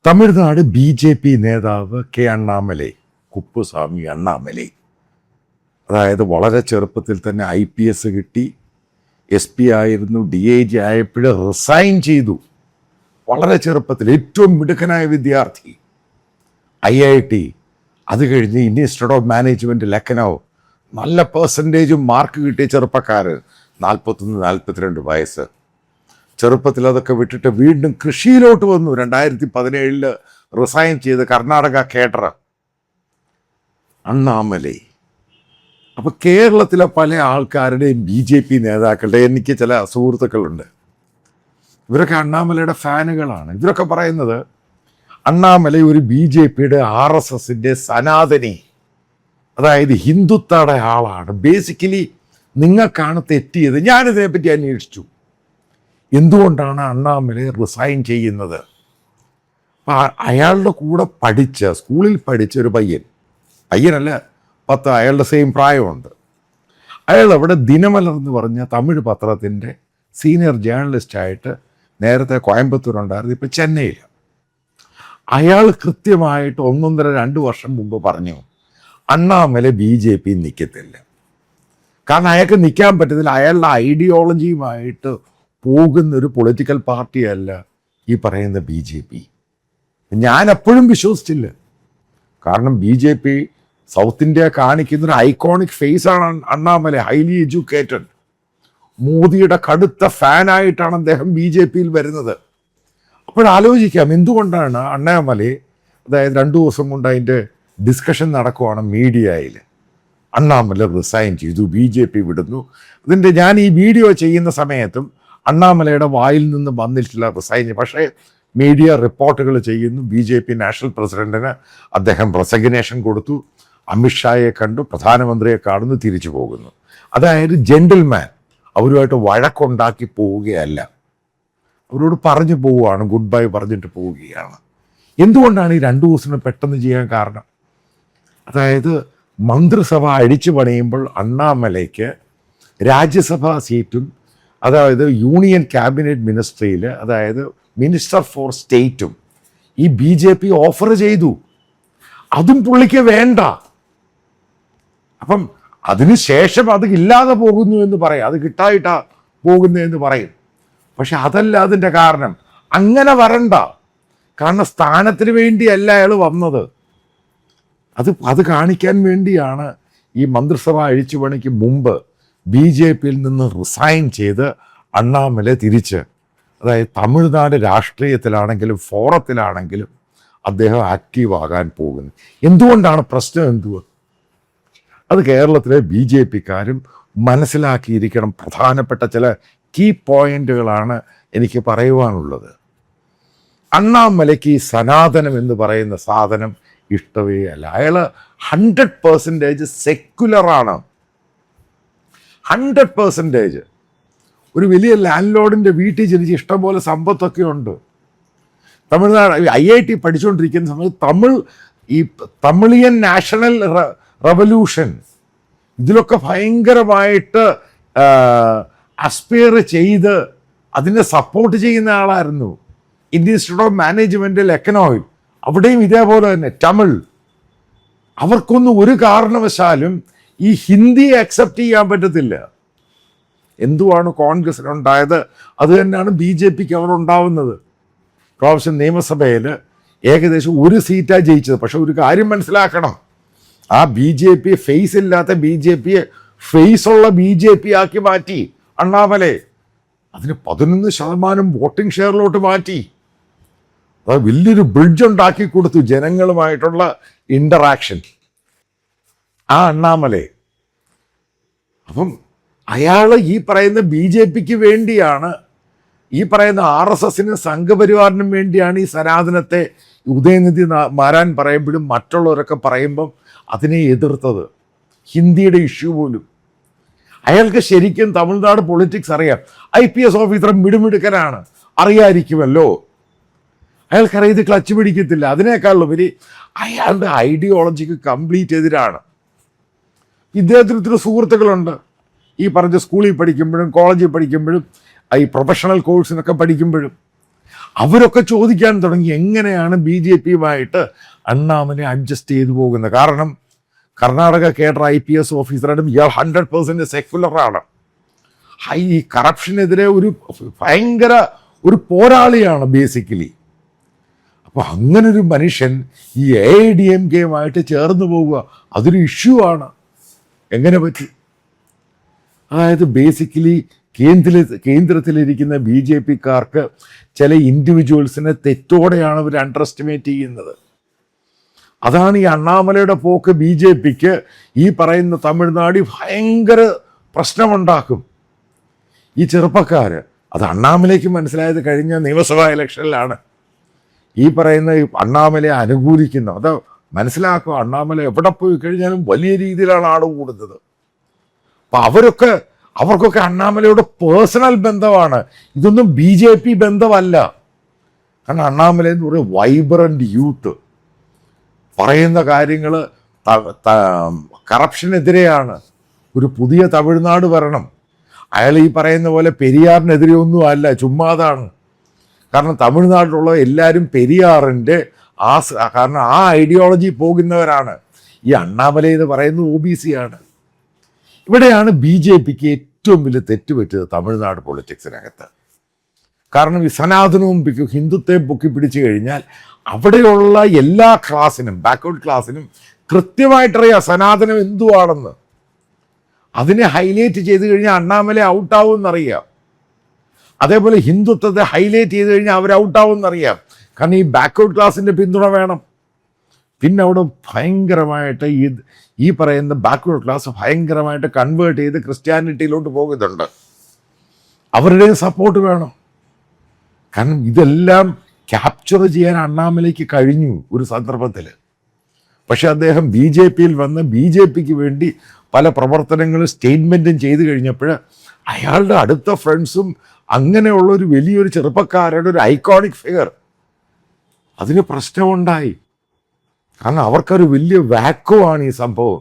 Tamil Nadu BJP നേതാവ് K Annamalai, Kuppuswamy Annamalai, അതായത് വളരെ ചെറുപ്പത്തിൽ തന്നെ IPS കിട്ടി, SP ആയിരുന്നു, DIG ആയപ്പോൾ റിസൈൻ ചെയ്തു. വളരെ ചെറുപ്പത്തിൽ ഏറ്റവും മിടുക്കനായ വിദ്യാർത്ഥി, IIT, അത് കഴിഞ്ഞ് ഇൻസ്റ്റിറ്റ്യൂട്ട് ഓഫ് മാനേജ്മെൻറ്റ് ലക്നൗ, നല്ല പെർസെൻറ്റേജും മാർക്ക് കിട്ടിയ ചെറുപ്പക്കാർ, 41-42 വയസ്സ്. ചെറുപ്പത്തിൽ അതൊക്കെ വിട്ടിട്ട് വീണ്ടും കൃഷിയിലോട്ട് വന്നു. 2017 റിസൈൻ ചെയ്ത് കർണാടക കേഡർ അണ്ണാമലൈ. അപ്പോൾ കേരളത്തിലെ പല ആൾക്കാരുടെയും BJP നേതാക്കളുടെ, എനിക്ക് ചില സുഹൃത്തുക്കളുണ്ട്, ഇവരൊക്കെ അണ്ണാമലയുടെ ഫാനുകളാണ്. ഇവരൊക്കെ പറയുന്നത് അണ്ണാമലൈ ഒരു BJPയുടെ RSSൻ്റെ സനാതനി, അതായത് ഹിന്ദുത്വയുടെ ആളാണ്. ബേസിക്കലി നിങ്ങൾക്കാണ് തെറ്റിയത്. ഞാനിതിനെപ്പറ്റി അന്വേഷിച്ചു, എന്തുകൊണ്ടാണ് അണ്ണാമലൈ റിസൈൻ ചെയ്യുന്നത്. അയാളുടെ കൂടെ പഠിച്ച, സ്കൂളിൽ പഠിച്ച ഒരു പയ്യനല്ല 10, അയാളുടെ സെയിം പ്രായമുണ്ട്. അയാൾ അവിടെ ദിനമലർ എന്ന് പറഞ്ഞ തമിഴ് പത്രത്തിൻ്റെ സീനിയർ ജേർണലിസ്റ്റായിട്ട് നേരത്തെ കോയമ്പത്തൂരുണ്ടായിരുന്നു, ഇപ്പോൾ ചെന്നൈയിൽ. അയാൾ കൃത്യമായിട്ട് 1.5-2 വർഷം മുമ്പ് പറഞ്ഞു അണ്ണാമലൈ BJP നിൽക്കത്തില്ല. കാരണം അയാൾക്ക് നിൽക്കാൻ പറ്റത്തില്ല. അയാളുടെ ഐഡിയോളജിയുമായിട്ട് പോകുന്നൊരു പൊളിറ്റിക്കൽ പാർട്ടിയല്ല ഈ പറയുന്ന BJP. ഞാൻ എപ്പോഴും വിശ്വസിച്ചില്ല. കാരണം BJP സൗത്ത് ഇന്ത്യ കാണിക്കുന്നൊരു ഐക്കോണിക് ഫേസാണ് അണ്ണാമലൈ. ഹൈലി എഡ്യൂക്കേറ്റഡ്, മോദിയുടെ കടുത്ത ഫാനായിട്ടാണ് അദ്ദേഹം BJPയിൽ വരുന്നത്. അപ്പോഴാലോചിക്കാം എന്തുകൊണ്ടാണ് അണ്ണാമലൈ, അതായത് 2 ദിവസം കൊണ്ട് അതിൻ്റെ ഡിസ്കഷൻ നടക്കുവാണ് മീഡിയയിൽ, അണ്ണാമലൈ റിസൈൻ ചെയ്തു, BJP വിടുന്നു. ഇതിൻ്റെ ഞാൻ ഈ വീഡിയോ ചെയ്യുന്ന സമയത്തും അണ്ണാമലയുടെ വായിൽ നിന്ന് വന്നിട്ടില്ല റിസൈൻ. പക്ഷേ മീഡിയ റിപ്പോർട്ടുകൾ ചെയ്യുന്നു BJP നാഷണൽ പ്രസിഡന്റിന് അദ്ദേഹം റെസിഗ്നേഷൻ കൊടുത്തു, അമിത്ഷായെ കണ്ടു, പ്രധാനമന്ത്രിയെ കാണുന്നു, തിരിച്ചു പോകുന്നു. അതായത് ജെന്റിൽമാൻ, അവരുമായിട്ട് വഴക്കുണ്ടാക്കി പോവുകയല്ല, അവരോട് പറഞ്ഞു പോവുകയാണ്, ഗുഡ് ബൈ പറഞ്ഞിട്ട് പോവുകയാണ്. എന്തുകൊണ്ടാണ് ഈ 2 ദിവസം പെട്ടെന്ന് ചെയ്യാൻ കാരണം? അതായത് മന്ത്രിസഭ അഴിച്ചു പണിയുമ്പോൾ അണ്ണാമലയ്ക്ക് രാജ്യസഭാ സീറ്റും, അതായത് യൂണിയൻ ക്യാബിനറ്റ് മിനിസ്ട്രിയിൽ, അതായത് മിനിസ്റ്റർ ഫോർ സ്റ്റേറ്റും ഈ BJP ഓഫർ ചെയ്തു. അതും പുള്ളിക്ക് വേണ്ട. അപ്പം അതിനുശേഷം അത് ഇല്ലാതെ പോകുന്നു എന്ന് പറയും, അത് കിട്ടായിട്ടാ പോകുന്നു എന്ന് പറയും. പക്ഷെ അതല്ല അതിൻ്റെ കാരണം. അങ്ങനെ വരണ്ട. കാരണം സ്ഥാനത്തിന് വേണ്ടിയല്ല അയാൾ വന്നത്. അത് കാണിക്കാൻ വേണ്ടിയാണ് ഈ മന്ത്രിസഭ അഴിച്ചുപണിക്ക് മുമ്പ് BJPയിൽ നിന്ന് റിസൈൻ ചെയ്ത് അണ്ണാമലൈ തിരിച്ച്, അതായത് തമിഴ്നാട് രാഷ്ട്രീയത്തിലാണെങ്കിലും ഫോറത്തിലാണെങ്കിലും അദ്ദേഹം ആക്റ്റീവ് ആകാൻ പോകുന്നു. എന്തുകൊണ്ടാണ് പ്രശ്നം? അത് കേരളത്തിലെ BJPക്കാരും മനസ്സിലാക്കിയിരിക്കണം. പ്രധാനപ്പെട്ട ചില കീ പോയിന്റുകളാണ് എനിക്ക് പറയുവാനുള്ളത്. അണ്ണാമലയ്ക്ക് ഈ സനാതനം എന്ന് പറയുന്ന സാധനം ഇഷ്ടമേ അല്ല. അയാൾ 100% സെക്യുലറാണ്. 100%. ഒരു വലിയ ലാൻഡ് ലോഡിൻ്റെ വീട്ടിൽ ജനിച്ച് ഇഷ്ടംപോലെ സമ്പത്തൊക്കെ ഉണ്ട്. തമിഴ്നാട് IIT പഠിച്ചുകൊണ്ടിരിക്കുന്ന സമയത്ത് ഈ തമിഴിയൻ നാഷണൽ റവല്യൂഷൻ ഇതിലൊക്കെ ഭയങ്കരമായിട്ട് അസ്പയർ ചെയ്ത് അതിനെ സപ്പോർട്ട് ചെയ്യുന്ന ആളായിരുന്നു. ഇന്ത്യൻ ഇൻസ്റ്റിറ്റ്യൂട്ട് ഓഫ് മാനേജ്മെൻറ്റ് ലക്നൗവിൽ, അവിടെയും ഇതേപോലെ തന്നെ തമിഴ്. അവർക്കൊന്നും ഒരു കാരണവശാലും ഈ ഹിന്ദിയെ അക്സെപ്റ്റ് ചെയ്യാൻ പറ്റത്തില്ല. എന്തുവാണ് കോൺഗ്രസിനുണ്ടായത് അത് തന്നെയാണ് BJPക്ക് അവിടെ ഉണ്ടാവുന്നത്. പ്രാവശ്യം നിയമസഭയിൽ ഏകദേശം 1 സീറ്റാണ് ജയിച്ചത്. പക്ഷെ ഒരു കാര്യം മനസ്സിലാക്കണം, ആ BJP ഫേസ് ഇല്ലാത്ത BJPയെ ഫേസുള്ള BJP ആക്കി മാറ്റി അണ്ണാമലൈ. അതിന് 11% വോട്ടിംഗ് ഷെയറിലോട്ട് മാറ്റി. അത് വലിയൊരു ബ്രിഡ്ജ് ഉണ്ടാക്കി കൊടുത്തു ജനങ്ങളുമായിട്ടുള്ള ഇൻ്ററാക്ഷൻ ആ അണ്ണാമലൈ. അപ്പം അയാൾ ഈ പറയുന്ന BJPക്ക് വേണ്ടിയാണ്, ഈ പറയുന്ന RSSന് സംഘപരിവാറിനും വേണ്ടിയാണ് ഈ സനാതനത്തെ ഉദയനിധി മാരാൻ പറയുമ്പോഴും മറ്റുള്ളവരൊക്കെ പറയുമ്പം അതിനെ എതിർത്തത്. ഹിന്ദിയുടെ ഇഷ്യൂ പോലും. അയാൾക്ക് ശരിക്കും തമിഴ്നാട് പൊളിറ്റിക്സ് അറിയാം. IPS ഓഫീസർ മിടുമിടുക്കനാണ്, അറിയാതിരിക്കുമല്ലോ. അയാൾക്കറിയാം ഇത് ക്ലച്ച് പിടിക്കത്തില്ല. അതിനേക്കാളുപരി അയാളുടെ ഐഡിയോളജിക്ക് കംപ്ലീറ്റ് എതിരാണ്. ഇദ്ദേഹത്തിന് ഇത്തിരി സുഹൃത്തുക്കളുണ്ട്. ഈ പറഞ്ഞ സ്കൂളിൽ പഠിക്കുമ്പോഴും കോളേജിൽ പഠിക്കുമ്പോഴും ഈ പ്രൊഫഷണൽ കോഴ്സിനൊക്കെ പഠിക്കുമ്പോഴും അവരൊക്കെ ചോദിക്കാൻ തുടങ്ങി എങ്ങനെയാണ് ബി ജെ പിയുമായിട്ട് അണ്ണാമലെ അഡ്ജസ്റ്റ് ചെയ്തു പോകുന്നത്. കാരണം കർണാടക കേഡർ IPS ഓഫീസറായിട്ടും ഇയാൾ 100% സെക്യുലറാണ്. ഈ കറപ്ഷനെതിരെ ഒരു ഭയങ്കര ഒരു പോരാളിയാണ് ബേസിക്കലി. അപ്പോൾ അങ്ങനൊരു മനുഷ്യൻ ഈ AIDMKയുമായിട്ട് ചേർന്ന് പോവുക അതൊരു ഇഷ്യൂ ആണ്. എങ്ങനെ പറ്റി? അതായത് ബേസിക്കലി കേന്ദ്രത്തിലിരിക്കുന്ന BJPക്കാർക്ക് ചില ഇൻഡിവിജ്വൽസിനെ തെറ്റോടെയാണ് അവർ അണ്ടർ എസ്റ്റിമേറ്റ് ചെയ്യുന്നത്. അതാണ് ഈ അണ്ണാമലയുടെ പോക്ക് BJPക്ക് ഈ പറയുന്ന തമിഴ്നാട് ഭയങ്കര പ്രശ്നമുണ്ടാക്കും. ഈ ചെറുപ്പക്കാർ അത് അണ്ണാമലയ്ക്ക് മനസ്സിലായത് കഴിഞ്ഞ നിയമസഭാ ഇലക്ഷനിലാണ്. ഈ പറയുന്ന അണ്ണാമലയെ അനുകൂലിക്കുന്നു അത് മനസ്സിലാക്കുക. അണ്ണാമല എവിടെ പോയി കഴിഞ്ഞാലും വലിയ രീതിയിലാണ് ആട് കൂടുന്നത്. അപ്പം അവർക്കൊക്കെ അണ്ണാമലയുടെ പേഴ്സണൽ ബന്ധമാണ്, ഇതൊന്നും BJP ബന്ധമല്ല. കാരണം അണ്ണാമല എന്ന് പറയുന്ന വൈബ്രന്റ് യൂത്ത്, പറയുന്ന കാര്യങ്ങൾ കറപ്ഷനെതിരെയാണ്. ഒരു പുതിയ തമിഴ്നാട് വരണം. അയാൾ ഈ പറയുന്ന പോലെ പെരിയാറിനെതിരെ ഒന്നും അല്ല, ചുമ്മാതാണ്. കാരണം തമിഴ്നാട്ടിലുള്ള എല്ലാവരും പെരിയാറിൻ്റെ കാരണം ആ ഐഡിയോളജി പോകുന്നവരാണ്. ഈ അണ്ണാമല എന്ന് പറയുന്നത് OBC ആണ്. ഇവിടെയാണ് BJPക്ക് ഏറ്റവും വലിയ തെറ്റുപറ്റിയത് തമിഴ്നാട് പൊളിറ്റിക്സിനകത്ത്. കാരണം ഈ സനാതനവും ഹിന്ദുത്വം പൊക്കി പിടിച്ചു കഴിഞ്ഞാൽ അവിടെയുള്ള എല്ലാ ക്ലാസ്സിനും, ബാക്ക്വേർഡ് ക്ലാസ്സിനും കൃത്യമായിട്ടറിയാം സനാതനം എന്തുവാണെന്ന്. അതിനെ ഹൈലൈറ്റ് ചെയ്ത് കഴിഞ്ഞാൽ അണ്ണാമല ഔട്ടാവും എന്നറിയാം. അതേപോലെ ഹിന്ദുത്വത്തെ ഹൈലൈറ്റ് ചെയ്ത് കഴിഞ്ഞാൽ അവർ ഔട്ടാവും എന്നറിയാം. കാരണം ഈ ബാക്ക്വേർഡ് ക്ലാസ്സിൻ്റെ പിന്തുണ വേണം. പിന്നെ അവിടെ ഭയങ്കരമായിട്ട് ഈ പറയുന്ന ബാക്ക്വേർഡ് ക്ലാസ് ഭയങ്കരമായിട്ട് കൺവേർട്ട് ചെയ്ത് ക്രിസ്ത്യാനിറ്റിയിലോട്ട് പോകുന്നുണ്ട്. അവരുടെയും സപ്പോർട്ട് വേണം. കാരണം ഇതെല്ലാം ക്യാപ്ചർ ചെയ്യാൻ അണ്ണാമലയ്ക്ക് കഴിഞ്ഞു ഒരു സന്ദർഭത്തിൽ. പക്ഷെ അദ്ദേഹം BJPയിൽ വന്ന് BJPക്ക് വേണ്ടി പല പ്രവർത്തനങ്ങളും സ്റ്റേറ്റ്മെൻറ്റും ചെയ്തു കഴിഞ്ഞപ്പോൾ അയാളുടെ അടുത്ത ഫ്രണ്ട്സും അങ്ങനെയുള്ള ഒരു വലിയൊരു ചെറുപ്പക്കാരുടെ ഒരു ഐക്കോണിക് ഫിഗർ അതിന് പ്രശ്നമുണ്ടായി. കാരണം അവർക്കൊരു വലിയ വാക്കുവാണ് ഈ സംഭവം.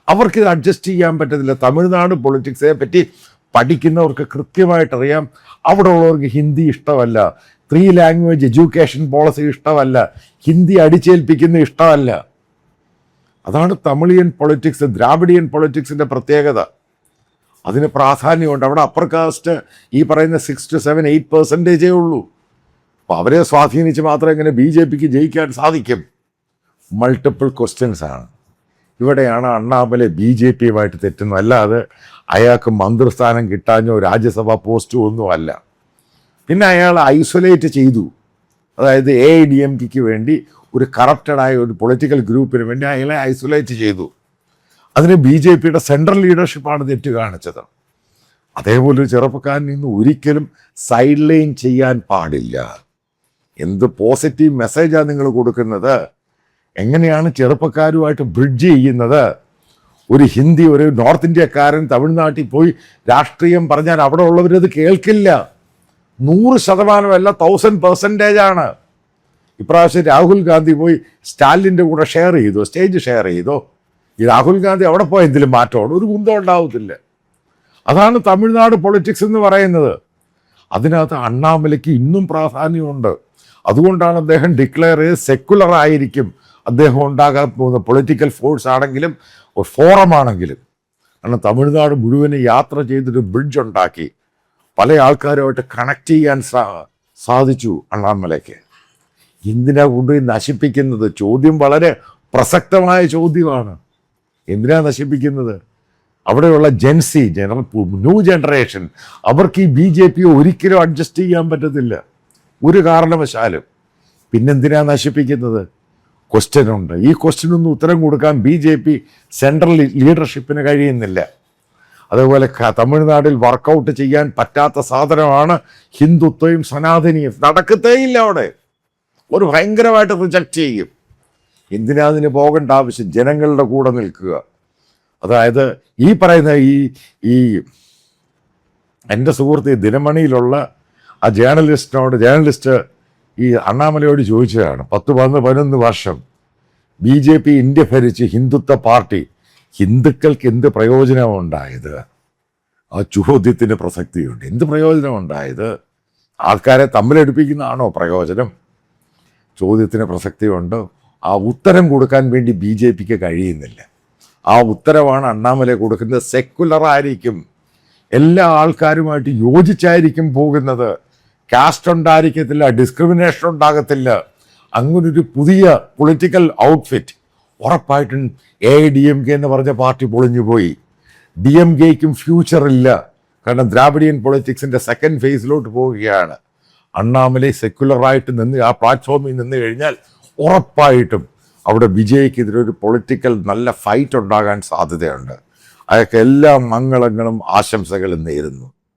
അവർക്കിത് അഡ്ജസ്റ്റ് ചെയ്യാൻ പറ്റത്തില്ല. തമിഴ്നാട് പൊളിറ്റിക്സിനെ പറ്റി പഠിക്കുന്നവർക്ക് കൃത്യമായിട്ടറിയാം. അവിടെ ഉള്ളവർക്ക് ഹിന്ദി ഇഷ്ടമല്ല, 3 ലാംഗ്വേജ് എഡ്യൂക്കേഷൻ പോളിസി ഇഷ്ടമല്ല, ഹിന്ദി അടിച്ചേൽപ്പിക്കുന്ന ഇഷ്ടമല്ല. അതാണ് തമിഴിയൻ പൊളിറ്റിക്സ്, ദ്രാവിഡിയൻ പൊളിറ്റിക്സിൻ്റെ പ്രത്യേകത. അതിന് പ്രാധാന്യമുണ്ട്. അവിടെ അപ്പർ കാസ്റ്റ് ഈ പറയുന്ന 6 to 7, 8% ഉള്ളൂ. അപ്പോൾ അവരെ സ്വാധീനിച്ച് മാത്രം എങ്ങനെ BJPക്ക് ജയിക്കാൻ സാധിക്കും? മൾട്ടിപ്പിൾ ക്വസ്റ്റ്യൻസ് ആണ്. ഇവിടെയാണ് അണ്ണാമല BJPയുമായിട്ട് തെറ്റുന്നത്. അല്ലാതെ അയാൾക്ക് മന്ത്രിസ്ഥാനം കിട്ടാഞ്ഞോ രാജ്യസഭാ പോസ്റ്റോ ഒന്നും അല്ല. പിന്നെ അയാൾ ഐസൊലേറ്റ് ചെയ്തു. അതായത് AIDMKയ്ക്ക് വേണ്ടി ഒരു കറപ്റ്റഡായ ഒരു പൊളിറ്റിക്കൽ ഗ്രൂപ്പിന് വേണ്ടി അയാളെ ഐസൊലേറ്റ് ചെയ്തു. അതിന് BJPയുടെ സെൻട്രൽ ലീഡർഷിപ്പാണ് തെറ്റ് കാണിച്ചത്. അതേപോലെ ഒരു ചെറുപ്പക്കാരൻ ഇന്ന് ഒരിക്കലും സൈഡ് ലൈൻ ചെയ്യാൻ പാടില്ല. എന്ത് പോസിറ്റീവ് മെസ്സേജാണ് നിങ്ങൾ കൊടുക്കുന്നത്? എങ്ങനെയാണ് ചെറുപ്പക്കാരുമായിട്ട് ബ്രിഡ്ജ് ചെയ്യുന്നത്? ഒരു നോർത്ത് ഇന്ത്യക്കാരൻ തമിഴ്നാട്ടിൽ പോയി രാഷ്ട്രീയം പറഞ്ഞാൽ അവിടെ ഉള്ളവരത് കേൾക്കില്ല. 100%, 1000% ഇപ്രാവശ്യം രാഹുൽ ഗാന്ധി പോയി സ്റ്റാലിൻ്റെ കൂടെ സ്റ്റേജ് ഷെയർ ചെയ്തോ? ഈ രാഹുൽ ഗാന്ധി അവിടെ പോയി എന്തെങ്കിലും മാറ്റമാണ്? ഒരു കുന്തം ഉണ്ടാവത്തില്ല. അതാണ് തമിഴ്നാട് പൊളിറ്റിക്സ് എന്ന് പറയുന്നത്. അതിനകത്ത് അണ്ണാമലയ്ക്ക് ഇന്നും പ്രാധാന്യമുണ്ട്. അതുകൊണ്ടാണ് അദ്ദേഹം ഡിക്ലെയർ ചെയ്ത് സെക്കുലർ ആയിരിക്കും അദ്ദേഹം ഉണ്ടാകാൻ പോകുന്ന പൊളിറ്റിക്കൽ ഫോഴ്സ് ആണെങ്കിലും ഒരു ഫോറമാണെങ്കിലും. കാരണം തമിഴ്നാട് മുഴുവനും യാത്ര ചെയ്തൊരു ബ്രിഡ്ജ് ഉണ്ടാക്കി പല ആൾക്കാരുമായിട്ട് കണക്ട് ചെയ്യാൻ സാധിച്ചു അണ്ണാമലയ്ക്ക്. എന്തിനാ കൊണ്ടുപോയി നശിപ്പിക്കുന്നത്? ചോദ്യം വളരെ പ്രസക്തമായ ചോദ്യമാണ്. എന്തിനാ നശിപ്പിക്കുന്നത്? അവിടെയുള്ള ജെൻസി ന്യൂ ജനറേഷൻ അവർക്ക് ഈ BJP ഒരിക്കലും അഡ്ജസ്റ്റ് ചെയ്യാൻ പറ്റത്തില്ല ഒരു കാരണവശാലും. പിന്നെന്തിനാ നശിപ്പിക്കുന്നത്? ക്വസ്റ്റ്യൻ ഉണ്ട്. ഈ ക്വസ്റ്റ്യനൊന്നും ഉത്തരം കൊടുക്കാൻ BJP സെൻട്രൽ ലീഡർഷിപ്പിന് കഴിയുന്നില്ല. അതേപോലെ തമിഴ്നാട്ടിൽ വർക്കൗട്ട് ചെയ്യാൻ പറ്റാത്ത സാധനമാണ് ഹിന്ദുത്വയും സനാതനിയും. നടക്കത്തേയില്ല. അവിടെ ഒരു ഭയങ്കരമായിട്ട് റിജക്റ്റ് ചെയ്യും. എന്തിനാ അതിന് പോകേണ്ട ആവശ്യം? ജനങ്ങളുടെ കൂടെ നിൽക്കുക. അതായത് ഈ പറയുന്ന ഈ എൻ്റെ സുഹൃത്ത് ദിനമണിയിലുള്ള ആ ജേർണലിസ്റ്റ് ഈ അണ്ണാമലയോട് ചോദിച്ചതാണ്, 10-11 വർഷം BJP ഇന്ത്യ ഭരിച്ച് ഹിന്ദുത്വ പാർട്ടി, ഹിന്ദുക്കൾക്ക് എന്ത് പ്രയോജനമുണ്ടായത്? ആ ചോദ്യത്തിന് പ്രസക്തിയുണ്ട്. എന്ത് പ്രയോജനമുണ്ടായത്? ആൾക്കാരെ തമ്മിലടുപ്പിക്കുന്നതാണോ പ്രയോജനം? ചോദ്യത്തിന് പ്രസക്തിയുണ്ട്. ആ ഉത്തരം കൊടുക്കാൻ വേണ്ടി ബി ജെ പിക്ക് കഴിയുന്നില്ല. ആ ഉത്തരവാണ് അണ്ണാമലൈ കൊടുക്കുന്നത്. സെക്കുലറായിരിക്കും, എല്ലാ ആൾക്കാരുമായിട്ട് യോജിച്ചായിരിക്കും പോകുന്നത്, കാസ്റ്റ് ഉണ്ടായിരിക്കത്തില്ല, ഡിസ്ക്രിമിനേഷൻ ഉണ്ടാകത്തില്ല. അങ്ങനൊരു പുതിയ പൊളിറ്റിക്കൽ ഔട്ട്ഫിറ്റ് ഉറപ്പായിട്ടും AIDMK എന്ന് പറഞ്ഞ പാർട്ടി പൊളിഞ്ഞു പോയി. DMKയ്ക്കും ഫ്യൂച്ചറില്ല. കാരണം ദ്രാവിഡിയൻ പൊളിറ്റിക്സിൻ്റെ സെക്കൻഡ് ഫേസിലോട്ട് പോവുകയാണ്. അണ്ണാമലൈ സെക്കുലറായിട്ട് നിന്ന് ആ പ്ലാറ്റ്ഫോമിൽ നിന്ന് കഴിഞ്ഞാൽ ഉറപ്പായിട്ടും അവിടെ വിജയ്ക്കെതിരെ ഒരു പൊളിറ്റിക്കൽ നല്ല ഫൈറ്റ് ഉണ്ടാകാൻ സാധ്യതയുണ്ട്. അയാൾക്ക് എല്ലാ മംഗളങ്ങളും ആശംസകളും നേരുന്നു.